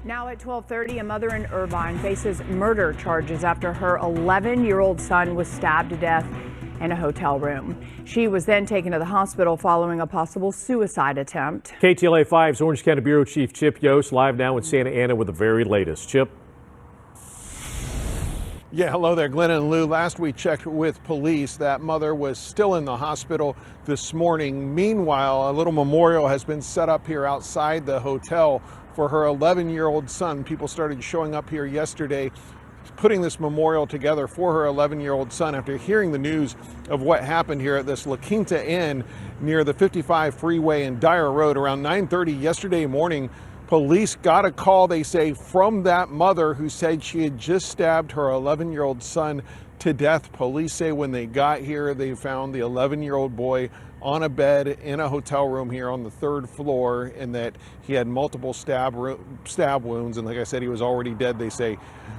Now at 12:30, a mother in Irvine faces murder charges after her 11-year-old son was stabbed to death in a hotel room. She was then taken to the hospital following a possible suicide attempt. KTLA 5's Orange County Bureau Chief Chip Yost live now in Santa Ana with the very latest. Chip. Yeah, hello there, Glenn and Lou. Last we checked with police, that mother was still in the hospital this morning. Meanwhile, a little memorial has been set up here outside the hotel for her 11-year-old son. People started showing up here yesterday, putting this memorial together for her 11-year-old son after hearing the news of what happened here at this La Quinta Inn near the 55 freeway and Dyer Road around 9:30 yesterday morning. Police got a call, they say, from that mother who said she had just stabbed her 11-year-old son to death. Police say when they got here, they found the 11-year-old boy on a bed in a hotel room here on the 3rd floor, and that he had multiple stab wounds. And like I said, he was already dead, they say,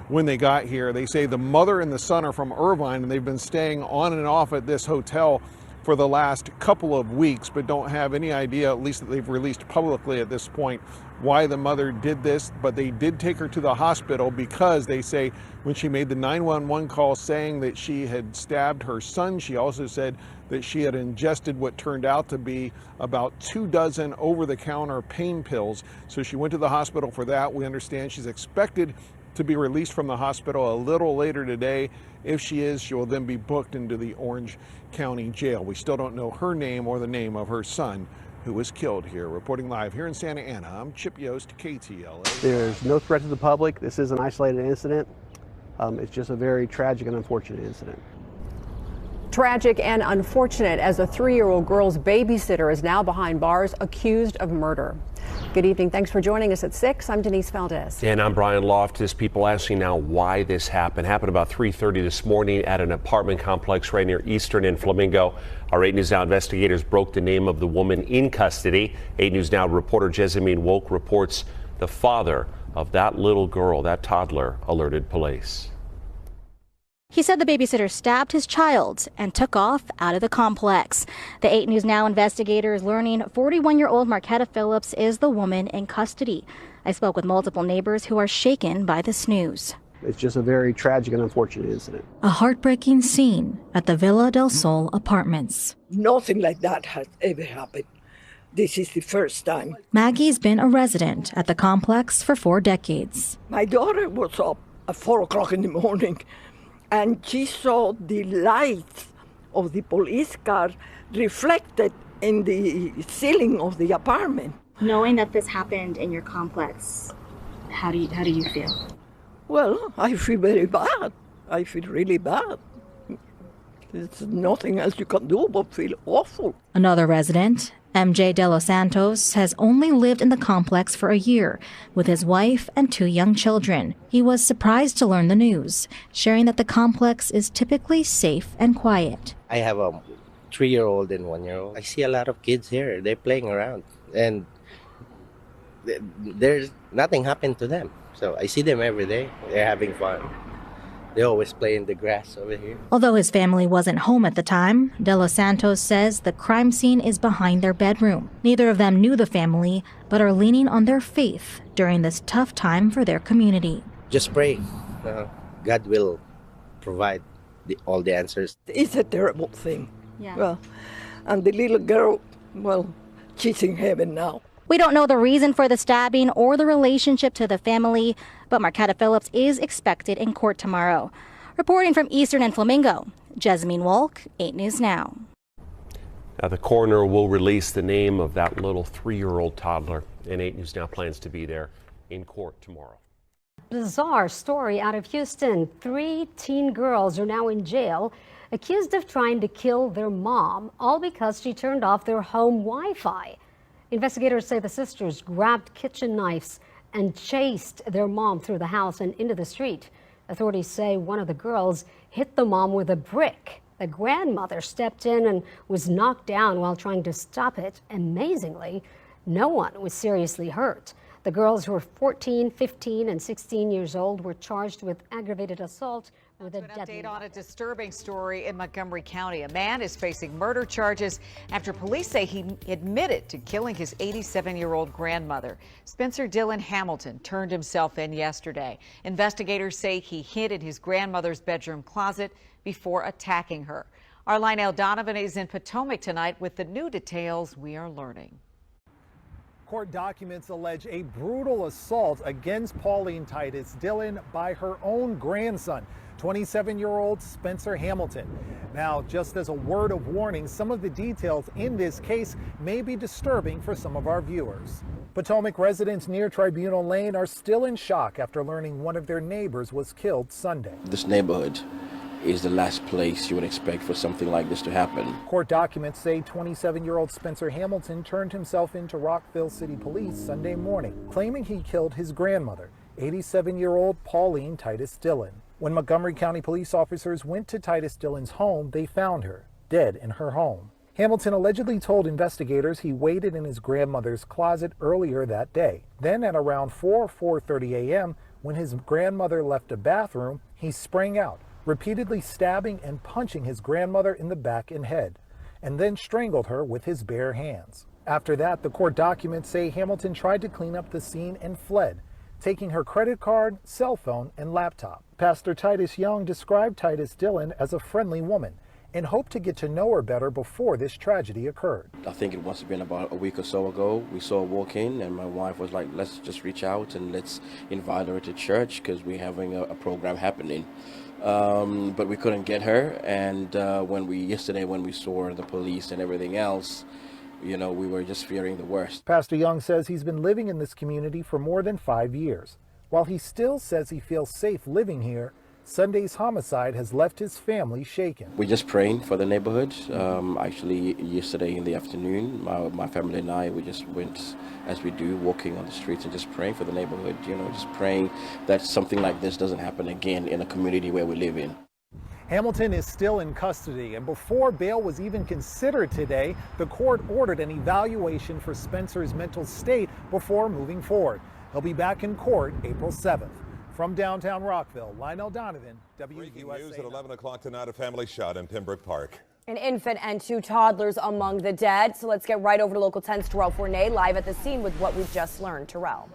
when they got here. They say the mother and the son are from Irvine, and they've been staying on and off at this hotel for the last couple of weeks, but don't have any idea, at least that they've released publicly at this point, why the mother did this. But they did take her to the hospital because they say when she made the 911 call saying that she had stabbed her son, she also said that she had ingested what turned out to be about 2 dozen over-the-counter pain pills. So she went to the hospital for that. We understand she's expected to be released from the hospital a little later today. If she is, she will then be booked into the Orange County Jail. We still don't know her name or the name of her son who was killed here. Reporting live here in Santa Ana, I'm Chip Yost, KTLA. There's no threat to the public. This is an isolated incident. It's just a very tragic and unfortunate incident. Tragic and unfortunate as a 3-year-old girl's babysitter is now behind bars accused of murder. Good evening. Thanks for joining us at 6. I'm Denise Valdez. And I'm Brian Loftus. People asking now why this happened. Happened about 3:30 this morning at an apartment complex right near Eastern and Flamingo. Our 8 News Now investigators broke the name of the woman in custody. 8 News Now reporter Jessamine Wolk reports the father of that little girl, that toddler, alerted police. He said the babysitter stabbed his child and took off out of the complex. The 8 News Now investigators learning 41-year-old Marquetta Phillips is the woman in custody. I spoke with multiple neighbors who are shaken by this news. It's just a very tragic and unfortunate incident. A heartbreaking scene at the Villa del Sol apartments. Nothing like that has ever happened. This is the first time. Maggie's been a resident at the complex for 4 decades. My daughter was up at 4 o'clock in the morning, and she saw the lights of the police car reflected in the ceiling of the apartment. Knowing that this happened in your complex, how do you feel? Well, I feel very bad. I feel really bad. There's nothing else you can do but feel awful. Another resident, MJ De Los Santos, has only lived in the complex for a year with his wife and 2 young children. He was surprised to learn the news, sharing that the complex is typically safe and quiet. I have a 3-year-old and 1-year-old. I see a lot of kids here. They're playing around, and there's nothing happened to them. So I see them every day. They're having fun. They always play in the grass over here. Although his family wasn't home at the time, De Los Santos says the crime scene is behind their bedroom. Neither of them knew the family, but are leaning on their faith during this tough time for their community. Just pray. God will provide all the answers. It's a terrible thing. Yeah. Well, and the little girl, well, she's in heaven now. We don't know the reason for the stabbing or the relationship to the family, but Marquetta Phillips is expected in court tomorrow. Reporting from Eastern and Flamingo, Jessamine Wolk, 8 News Now. Now, the coroner will release the name of that little 3-year-old toddler, and 8 News Now plans to be there in court tomorrow. Bizarre story out of Houston. 3 teen girls are now in jail, accused of trying to kill their mom, all because she turned off their home Wi-Fi. Investigators say the sisters grabbed kitchen knives and chased their mom through the house and into the street. Authorities say one of the girls hit the mom with a brick. The grandmother stepped in and was knocked down while trying to stop it. Amazingly, no one was seriously hurt. The girls, who were 14, 15, and 16 years old, were charged with aggravated assault, with a An deadly update on a weapon. disturbing story in Montgomery County. A man is facing murder charges after police say he admitted to killing his 87-year-old grandmother. Spencer Dylan Hamilton turned himself in yesterday. Investigators say he hid in his grandmother's bedroom closet before attacking her. Our Lionel Donovan is in Potomac tonight with the new details we are learning. Court documents allege a brutal assault against Pauline Titus Dillon by her own grandson, 27-year-old Spencer Hamilton. Now, just as a word of warning, some of the details in this case may be disturbing for some of our viewers. Potomac residents near Tribunal Lane are still in shock after learning one of their neighbors was killed Sunday. This neighborhood is the last place you would expect for something like this to happen. Court documents say 27-year-old Spencer Hamilton turned himself in to Rockville City Police Sunday morning, claiming he killed his grandmother, 87-year-old Pauline Titus Dillon. When Montgomery County police officers went to Titus Dillon's home, they found her, dead in her home. Hamilton allegedly told investigators he waited in his grandmother's closet earlier that day. Then at around 4:30 a.m., when his grandmother left a bathroom, he sprang out, repeatedly stabbing and punching his grandmother in the back and head, and then strangled her with his bare hands. After that, the court documents say Hamilton tried to clean up the scene and fled, taking her credit card, cell phone, and laptop. Pastor Titus Young described Titus Dillon as a friendly woman and hoped to get to know her better before this tragedy occurred. I think it must have been about a week or so ago. We saw her walk in and my wife was like, let's just reach out and let's invite her to church because we're having a program happening. But we couldn't get her, and yesterday when we saw the police and everything else, we were just fearing the worst. Pastor Young says he's been living in this community for more than 5 years. While he still says he feels safe living here, Sunday's homicide has left his family shaken. We're just praying for the neighborhood. Actually, yesterday in the afternoon, my family and I, we just went, as we do, walking on the streets and just praying for the neighborhood, just praying that something like this doesn't happen again in a community where we live in. Hamilton is still in custody, and before bail was even considered today, the court ordered an evaluation for Spencer's mental state before moving forward. He'll be back in court April 7th. From downtown Rockville, Lionel Donovan, WUSA. Breaking news at 11 o'clock tonight, a family shot in Pembroke Park. An infant and 2 toddlers among the dead. So let's get right over to Local 10's Terrell Fournay live at the scene with what we've just learned. Terrell.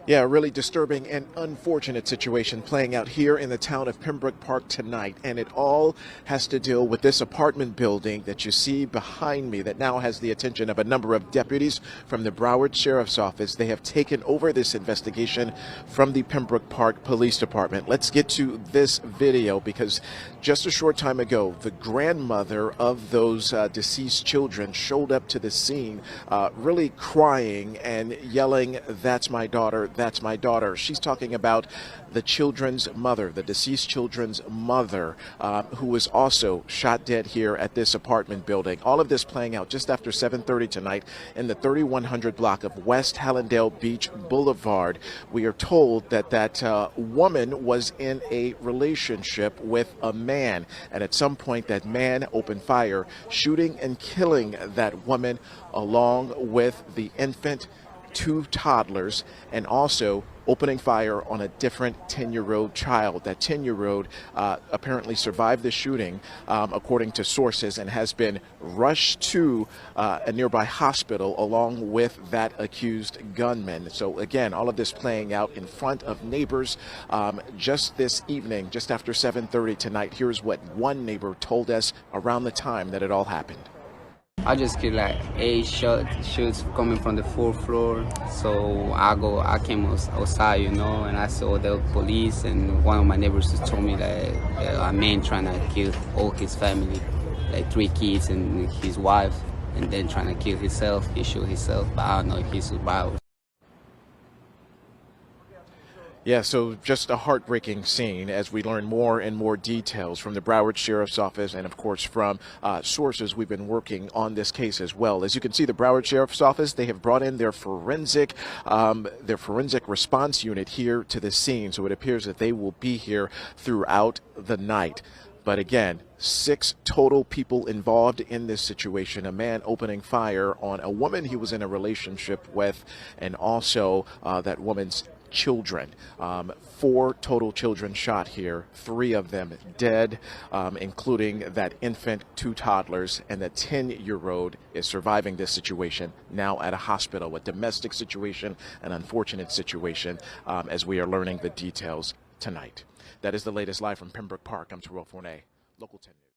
Yeah, a really disturbing and unfortunate situation playing out here in the town of Pembroke Park tonight. And it all has to do with this apartment building that you see behind me that now has the attention of a number of deputies from the Broward Sheriff's Office. They have taken over this investigation from the Pembroke Park Police Department. Let's get to this video because just a short time ago, the grandmother of those deceased children showed up to the scene really crying and yelling, "That's my daughter. That's my daughter." She's talking about the children's mother, the deceased children's mother, who was also shot dead here at this apartment building. All of this playing out just after 7:30 tonight in the 3100 block of West Hallandale Beach Boulevard. We are told that that woman was in a relationship with a man, and at some point that man opened fire, shooting and killing that woman along with the infant, 2 toddlers, and also opening fire on a different 10-year-old child. That 10-year-old apparently survived the shooting, according to sources, and has been rushed to a nearby hospital along with that accused gunman. So again, all of this playing out in front of neighbors just this evening, just after 7:30 tonight. Here's what one neighbor told us around the time that it all happened. I just get like 8 shots coming from the 4th floor. So I came outside, and I saw the police, and one of my neighbors just told me that a man trying to kill all his family, like 3 kids and his wife, and then trying to kill himself. He shot himself, but I don't know if he survived. Yeah, so just a heartbreaking scene as we learn more and more details from the Broward Sheriff's Office and, of course, from sources we've been working on this case as well. As you can see, the Broward Sheriff's Office, they have brought in their forensic response unit here to the scene, so it appears that they will be here throughout the night. But again, 6 total people involved in this situation. A man opening fire on a woman he was in a relationship with, and also that woman's children. 4 total children shot here, 3 of them dead, including that infant, 2 toddlers, and the 10-year-old is surviving this situation now at a hospital. A domestic situation, an unfortunate situation, as we are learning the details tonight. That is the latest live from Pembroke Park. I'm Terrell Forney, Local 10 News.